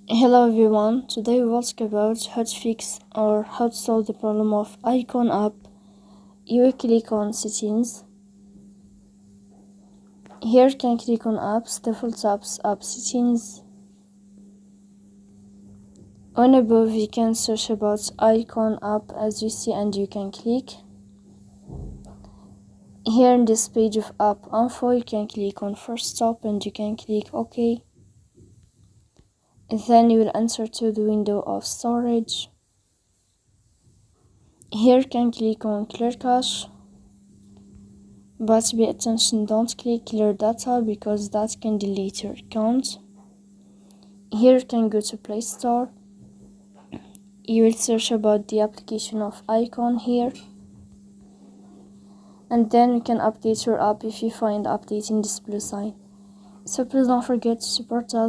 Hello everyone, today we will talk about how to fix or how to solve the problem of Eyecon app. You will click on settings. Here you can click on apps, default apps, app settings. On above you can search about Eyecon app as you see and you can click. Here in this page of app info you can click on first stop and you can click OK. And then you will enter to the window of storage. Here you can click on clear cache, but pay attention, don't click clear data because that can delete your account. Here you can go to Play Store. You will search about the application of Eyecon here, and then you can update your app if you find updating this blue sign. So please don't forget to support us.